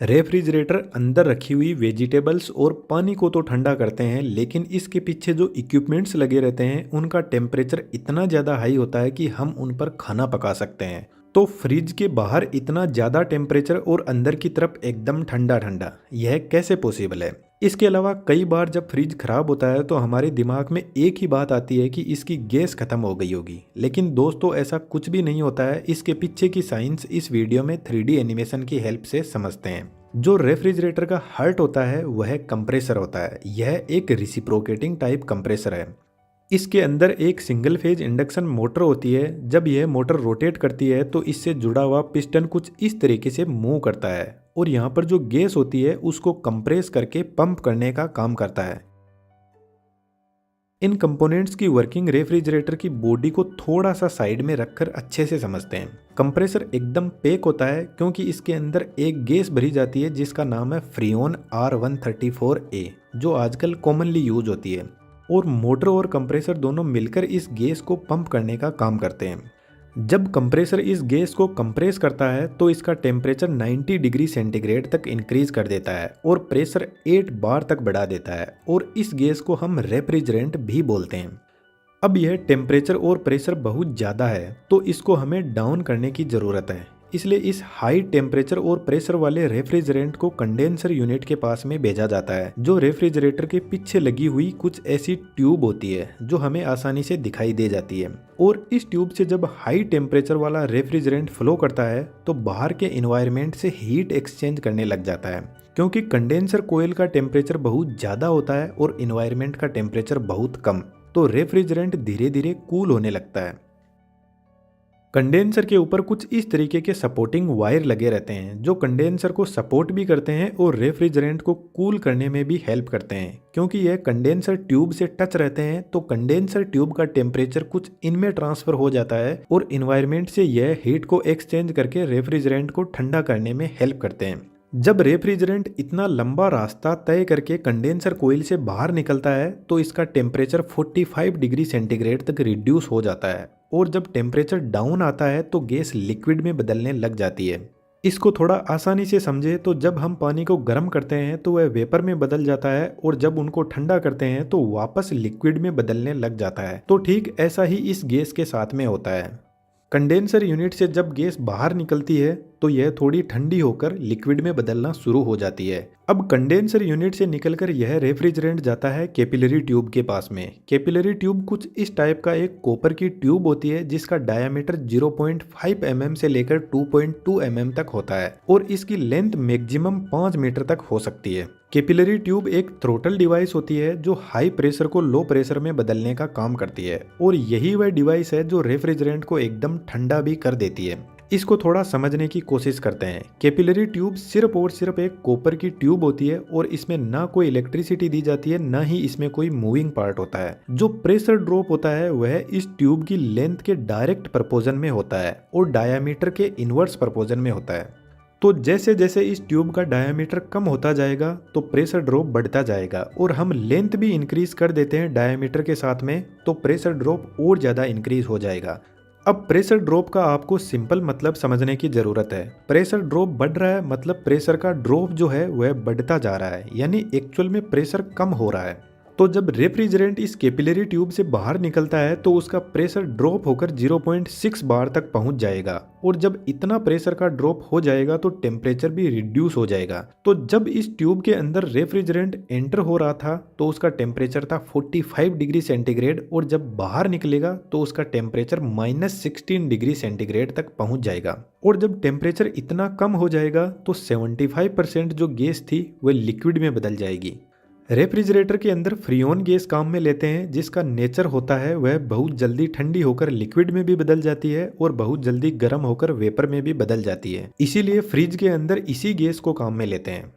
Refrigerator अंदर रखी हुई वेजिटेबल्स और पानी को तो ठंडा करते हैं, लेकिन इसके पीछे जो इक्विपमेंट्स लगे रहते हैं उनका टेम्परेचर इतना ज़्यादा हाई होता है कि हम उन पर खाना पका सकते हैं। तो फ्रिज के बाहर इतना ज़्यादा टेम्परेचर और अंदर की तरफ एकदम ठंडा ठंडा, यह कैसे पॉसिबल है? इसके अलावा कई बार जब फ्रिज खराब होता है तो हमारे दिमाग में एक ही बात आती है कि इसकी गैस खत्म हो गई होगी, लेकिन दोस्तों ऐसा कुछ भी नहीं होता है। इसके पीछे की साइंस इस वीडियो में 3D एनिमेशन की हेल्प से समझते हैं। जो रेफ्रिजरेटर का हार्ट होता है वह कंप्रेसर होता है। यह एक रिसिप्रोकेटिंग टाइप कंप्रेसर है। इसके अंदर एक सिंगल फेज इंडक्शन मोटर होती है। जब यह मोटर रोटेट करती है तो इससे जुड़ा हुआ पिस्टन कुछ इस तरीके से मूव करता है और यहाँ पर जो गैस होती है उसको कंप्रेस करके पंप करने का काम करता है। इन कंपोनेंट्स की वर्किंग रेफ्रिजरेटर की बॉडी को थोड़ा सा साइड में रखकर अच्छे से समझते हैं। कंप्रेसर एकदम पैक होता है क्योंकि इसके अंदर एक गैस भरी जाती है जिसका नाम है फ्रीऑन R134a, जो आजकल कॉमनली यूज होती है, और मोटर और कंप्रेसर दोनों मिलकर इस गैस को पंप करने का काम करते हैं। जब कंप्रेसर इस गैस को कंप्रेस करता है तो इसका टेम्परेचर 90 डिग्री सेंटीग्रेड तक इंक्रीज कर देता है और प्रेशर 8 बार तक बढ़ा देता है, और इस गैस को हम रेफ्रिजरेंट भी बोलते हैं। अब यह टेम्परेचर और प्रेशर बहुत ज़्यादा है तो इसको हमें डाउन करने की ज़रूरत है। इसलिए इस हाई टेम्परेचर और प्रेशर वाले रेफ्रिजरेंट को कंडेंसर यूनिट के पास में भेजा जाता है, जो रेफ्रिजरेटर के पीछे लगी हुई कुछ ऐसी ट्यूब होती है जो हमें आसानी से दिखाई दे जाती है। और इस ट्यूब से जब हाई टेम्परेचर वाला रेफ्रिजरेंट फ्लो करता है तो बाहर के इन्वायरमेंट से हीट एक्सचेंज करने लग जाता है, क्योंकि कंडेंसर कोयल का टेम्परेचर बहुत ज़्यादा होता है और इन्वायरमेंट का टेम्परेचर बहुत कम, तो रेफ्रिजरेंट धीरे धीरे कूल होने लगता है। कंडेंसर के ऊपर कुछ इस तरीके के सपोर्टिंग वायर लगे रहते हैं जो कंडेंसर को सपोर्ट भी करते हैं और रेफ्रिजरेंट को कूल करने में भी हेल्प करते हैं। क्योंकि यह कंडेंसर ट्यूब से टच रहते हैं तो कंडेंसर ट्यूब का टेम्परेचर कुछ इनमें ट्रांसफर हो जाता है और इन्वायरमेंट से यह हीट को एक्सचेंज करके रेफ्रिजरेंट को ठंडा करने में हेल्प करते हैं। जब रेफ्रिजरेंट इतना लंबा रास्ता तय करके कंडेंसर कोयल से बाहर निकलता है तो इसका टेम्परेचर 45 डिग्री सेंटीग्रेड तक रिड्यूस हो जाता है, और जब टेम्परेचर डाउन आता है तो गैस लिक्विड में बदलने लग जाती है। इसको थोड़ा आसानी से समझे तो जब हम पानी को गर्म करते हैं तो वह वेपर में बदल जाता है, और जब उनको ठंडा करते हैं तो वापस लिक्विड में बदलने लग जाता है। तो ठीक ऐसा ही इस गैस के साथ में होता है। कंडेंसर यूनिट से जब गैस बाहर निकलती है तो यह थोड़ी ठंडी होकर लिक्विड में बदलना शुरू हो जाती है। अब कंडेंसर यूनिट से निकलकर यह रेफ्रिजरेंट जाता है कैपिलरी ट्यूब के पास में। कैपिलरी ट्यूब कुछ इस टाइप का एक कॉपर की ट्यूब होती है जिसका डायमीटर 0.5 mm से लेकर 2.2 mm तक होता है, और इसकी लेंथ मैक्सिमम 5 मीटर तक हो सकती है। कैपिलरी ट्यूब एक थ्रोटल डिवाइस होती है जो हाई प्रेशर को लो प्रेशर में बदलने का काम करती है, और यही वह डिवाइस है जो रेफ्रिजरेंट को एकदम ठंडा भी कर देती है। इसको थोड़ा समझने की कोशिश करते हैं। कैपिलरी ट्यूब सिर्फ और सिर्फ एक कॉपर की ट्यूब होती है और इसमें ना कोई इलेक्ट्रिसिटी दी जाती है, ना ही इसमें कोई मूविंग पार्ट होता है। जो प्रेशर ड्रॉप होता है वह इस ट्यूब की लेंथ के डायरेक्ट प्रपोजन में होता है और डायामीटर के इनवर्स प्रपोजन में होता है। तो जैसे जैसे इस ट्यूब का डायामीटर कम होता जाएगा तो प्रेशर ड्रॉप बढ़ता जाएगा, और हम लेंथ भी इंक्रीज कर देते हैं डायामीटर के साथ में, तो प्रेशर ड्रॉप और ज़्यादा इंक्रीज हो जाएगा। अब प्रेशर ड्रॉप का आपको सिंपल मतलब समझने की ज़रूरत है। प्रेशर ड्रॉप बढ़ रहा है मतलब प्रेशर का ड्रॉप जो है वह बढ़ता जा रहा है, यानी एक्चुअल में प्रेशर कम हो रहा है। तो जब रेफ्रिजरेंट इस कैपिलरी ट्यूब से बाहर निकलता है तो उसका प्रेशर ड्रॉप होकर 0.6 बार तक पहुंच जाएगा, और जब इतना प्रेशर का ड्रॉप हो जाएगा तो टेम्परेचर भी रिड्यूस हो जाएगा। तो जब इस ट्यूब के अंदर रेफ्रिजरेंट एंटर हो रहा था तो उसका टेम्परेचर था 45 डिग्री सेंटीग्रेड, और जब बाहर निकलेगा तो उसका टेम्परेचर -16 डिग्री सेंटीग्रेड तक पहुंच जाएगा। और जब टेम्परेचर इतना कम हो जाएगा तो 75% जो गैस थी वह लिक्विड में बदल जाएगी। रेफ्रिजरेटर के अंदर फ्रीऑन गैस काम में लेते हैं जिसका नेचर होता है वह बहुत जल्दी ठंडी होकर लिक्विड में भी बदल जाती है और बहुत जल्दी गर्म होकर वेपर में भी बदल जाती है। इसीलिए फ्रिज के अंदर इसी गैस को काम में लेते हैं।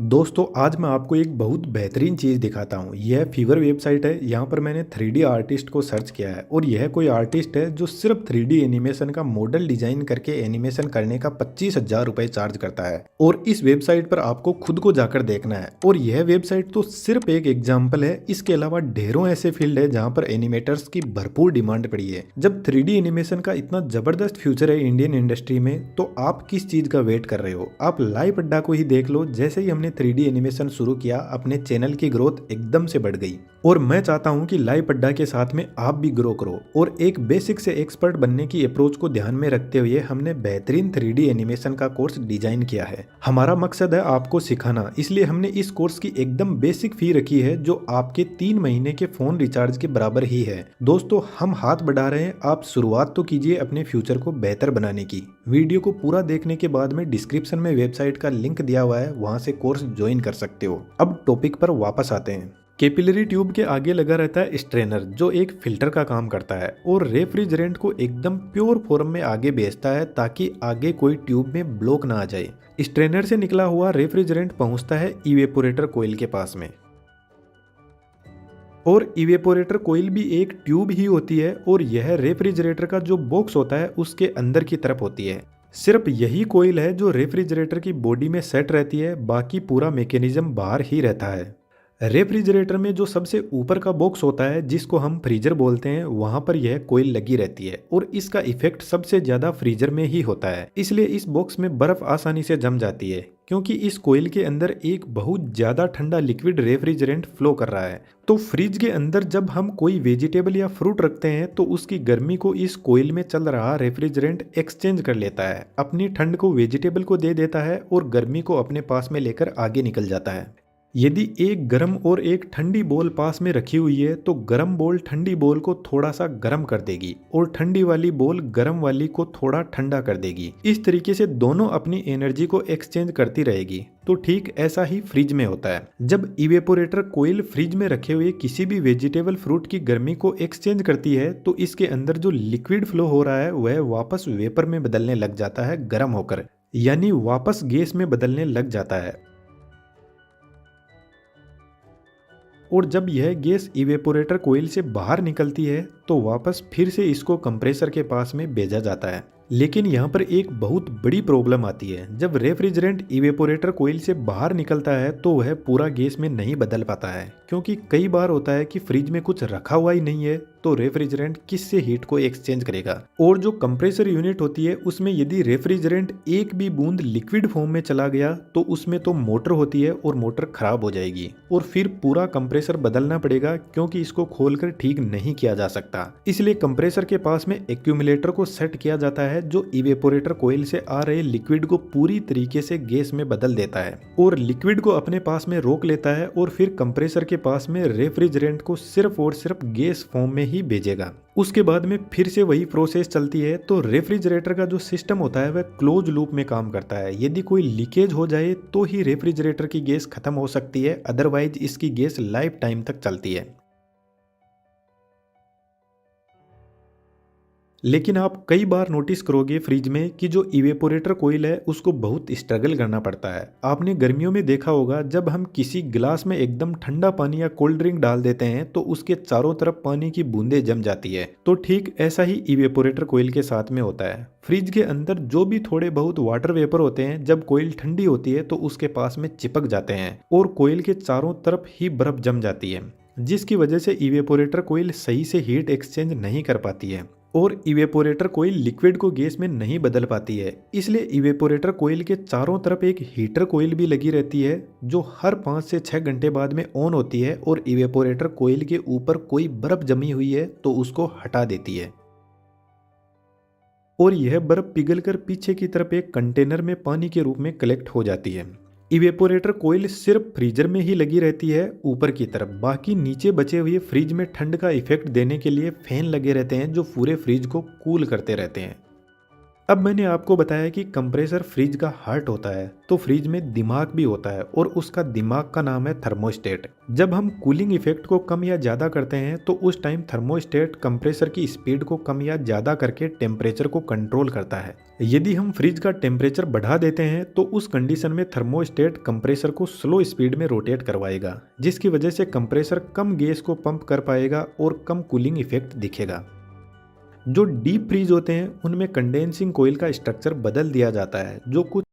दोस्तों आज मैं आपको एक बहुत बेहतरीन चीज़ दिखाता हूँ। यह फीवर वेबसाइट है। यहाँ पर मैंने 3D आर्टिस्ट को सर्च किया है और यह कोई आर्टिस्ट है जो सिर्फ 3D एनिमेशन का मॉडल डिजाइन करके एनिमेशन करने का 25,000 रुपये चार्ज करता है। और इस वेबसाइट पर आपको खुद को जाकर देखना है। और यह वेबसाइट तो सिर्फ एक एग्जाम्पल है, इसके अलावा ढेरों ऐसे फील्ड है जहाँ पर एनिमेटर्स की भरपूर डिमांड पड़ी है। जब 3D एनिमेशन का इतना जबरदस्त फ्यूचर है इंडियन इंडस्ट्री में, तो आप किस चीज़ का वेट कर रहे हो? आप लाइव अड्डा को ही देख लो। जैसे ही हमने 3D एनिमेशन शुरू किया, अपने चैनल की ग्रोथ एकदम से बढ़ गई। और मैं चाहता हूं कि लाइव अड्डा के साथ में आप भी ग्रो करो। और एक बेसिक से एक्सपर्ट बनने की अप्रोच को ध्यान में रखते हुए हमने बेहतरीन 3D एनिमेशन का कोर्स डिजाइन किया है। हमारा मकसद है आपको सिखाना, इसलिए हमने इस कोर्स की एकदम बेसिक फी रखी है जो आपके 3 महीने के फोन रिचार्ज के बराबर ही है। दोस्तों हम हाथ बढ़ा रहे हैं, आप शुरुआत तो कीजिए अपने फ्यूचर को बेहतर बनाने की। वीडियो को पूरा देखने के बाद में डिस्क्रिप्शन में वेबसाइट का लिंक दिया हुआ है, वहां से कोर्स ज्वाइन कर सकते हो। अब टॉपिक पर वापस आते हैं। कैपिलरी ट्यूब के आगे लगा रहता है स्ट्रेनर, जो एक फिल्टर का काम करता है और रेफ्रिजरेंट को एकदम प्योर फॉर्म में आगे भेजता है ताकि आगे कोई ट्यूब में ब्लॉक ना आ जाए। स्ट्रेनर से निकला हुआ रेफ्रिजरेंट पहुंचता है इवेपोरेटर कोइल के पास में। और इवेपोरेटर कोइल भी एक ट्यूब ही होती है और यह रेफ्रिजरेटर का जो बॉक्स होता है उसके अंदर की तरफ होती है। सिर्फ यही कोइल है जो रेफ्रिजरेटर की बॉडी में सेट रहती है, बाकी पूरा मैकेनिज्म बाहर ही रहता है। रेफ्रिजरेटर में जो सबसे ऊपर का बॉक्स होता है जिसको हम फ्रीजर बोलते हैं, वहां पर यह कोइल लगी रहती है और इसका इफेक्ट सबसे ज्यादा फ्रीजर में ही होता है। इसलिए इस बॉक्स में बर्फ आसानी से जम जाती है क्योंकि इस कोइल के अंदर एक बहुत ज्यादा ठंडा लिक्विड रेफ्रिजरेंट फ्लो कर रहा है। तो फ्रिज के अंदर जब हम कोई वेजिटेबल या फ्रूट रखते हैं तो उसकी गर्मी को इस कोइल में चल रहा रेफ्रिजरेंट एक्सचेंज कर लेता है, अपनी ठंड को वेजिटेबल को दे देता है और गर्मी को अपने पास में लेकर आगे निकल जाता है। यदि एक गर्म और एक ठंडी बॉल पास में रखी हुई है तो गर्म बॉल ठंडी बॉल को थोड़ा सा गर्म कर देगी और ठंडी वाली बॉल गर्म वाली को थोड़ा ठंडा कर देगी। इस तरीके से दोनों अपनी एनर्जी को एक्सचेंज करती रहेगी। तो ठीक ऐसा ही फ्रिज में होता है। जब इवेपोरेटर कोइल फ्रिज में रखे हुए किसी भी वेजिटेबल फ्रूट की गर्मी को एक्सचेंज करती है तो इसके अंदर जो लिक्विड फ्लो हो रहा है वह वापस वेपर में बदलने लग जाता है, गर्म होकर, यानी वापस गैस में बदलने लग जाता है। और जब यह गैस इवेपोरेटर कोइल से बाहर निकलती है तो वापस फिर से इसको कंप्रेसर के पास में भेजा जाता है। लेकिन यहाँ पर एक बहुत बड़ी प्रॉब्लम आती है। जब रेफ्रिजरेंट इवेपोरेटर कोइल से बाहर निकलता है तो वह पूरा गैस में नहीं बदल पाता है, क्योंकि कई बार होता है कि फ्रिज में कुछ रखा हुआ ही नहीं है तो रेफ्रिजरेंट किससे हीट को एक्सचेंज करेगा। और जो कंप्रेसर यूनिट होती है उसमें यदि रेफ्रिजरेंट एक भी बूंद लिक्विड फॉर्म में चला गया तो उसमें तो मोटर होती है और मोटर खराब हो जाएगी और फिर पूरा कंप्रेसर बदलना पड़ेगा, क्योंकि इसको खोलकर ठीक नहीं किया जा सकता। इसलिए कंप्रेसर के पास में एक्यूमुलेटर को सेट किया जाता है जो इवेपोरेटर कोइल से आ रहे लिक्विड को पूरी तरीके से गैस में बदल देता है और लिक्विड को अपने पास में रोक लेता है और फिर कंप्रेसर के पास में रेफ्रिजरेंट को सिर्फ और सिर्फ गैस फॉर्म में ही भेजेगा। उसके बाद में फिर से वही प्रोसेस चलती है। तो रेफ्रिजरेटर का जो सिस्टम होता है वह क्लोज लूप में काम करता है। यदि कोई लीकेज हो जाए तो ही रेफ्रिजरेटर की गैस खत्म हो सकती है, अदरवाइज इसकी गैस लाइफ टाइम तक चलती है। लेकिन आप कई बार नोटिस करोगे फ्रिज में कि जो इवेपोरेटर कोइल है उसको बहुत स्ट्रगल करना पड़ता है। आपने गर्मियों में देखा होगा जब हम किसी गिलास में एकदम ठंडा पानी या कोल्ड ड्रिंक डाल देते हैं तो उसके चारों तरफ पानी की बूंदें जम जाती है। तो ठीक ऐसा ही इवेपोरेटर कोइल के साथ में होता है। फ्रिज के अंदर जो भी थोड़े बहुत वाटर वेपर होते हैं, जब कोइल ठंडी होती है तो उसके पास में चिपक जाते हैं और कोइल के चारों तरफ ही बर्फ जम जाती है, जिसकी वजह से इवेपोरेटर कोइल सही से हीट एक्सचेंज नहीं कर पाती है और इवेपोरेटर कोइल लिक्विड को गैस में नहीं बदल पाती है। इसलिए इवेपोरेटर कोइल के चारों तरफ एक हीटर कोइल भी लगी रहती है जो हर 5 से 6 घंटे बाद में ऑन होती है और इवेपोरेटर कोइल के ऊपर कोई बर्फ जमी हुई है तो उसको हटा देती है और यह बर्फ पिघलकर पीछे की तरफ एक कंटेनर में पानी के रूप में कलेक्ट हो जाती है। इवेपोरेटर कोइल सिर्फ फ्रीजर में ही लगी रहती है ऊपर की तरफ, बाकी नीचे बचे हुए फ्रिज में ठंड का इफेक्ट देने के लिए फैन लगे रहते हैं जो पूरे फ्रिज को कूल करते रहते हैं। अब मैंने आपको बताया कि कंप्रेसर फ्रिज का हार्ट होता है, तो फ्रिज में दिमाग भी होता है और उसका दिमाग का नाम है थर्मोस्टेट। जब हम कूलिंग इफेक्ट को कम या ज़्यादा करते हैं तो उस टाइम थर्मोस्टेट कंप्रेसर की स्पीड को कम या ज़्यादा करके टेम्परेचर को कंट्रोल करता है। यदि हम फ्रिज का टेम्परेचर बढ़ा देते हैं तो उस कंडीशन में थर्मोस्टेट कंप्रेसर को स्लो स्पीड में रोटेट करवाएगा, जिसकी वजह से कंप्रेसर कम गैस को पंप कर पाएगा और कम कूलिंग इफेक्ट दिखेगा। जो डीप फ्रीज होते हैं उनमें कंडेंसिंग कोयल का स्ट्रक्चर बदल दिया जाता है, जो कुछ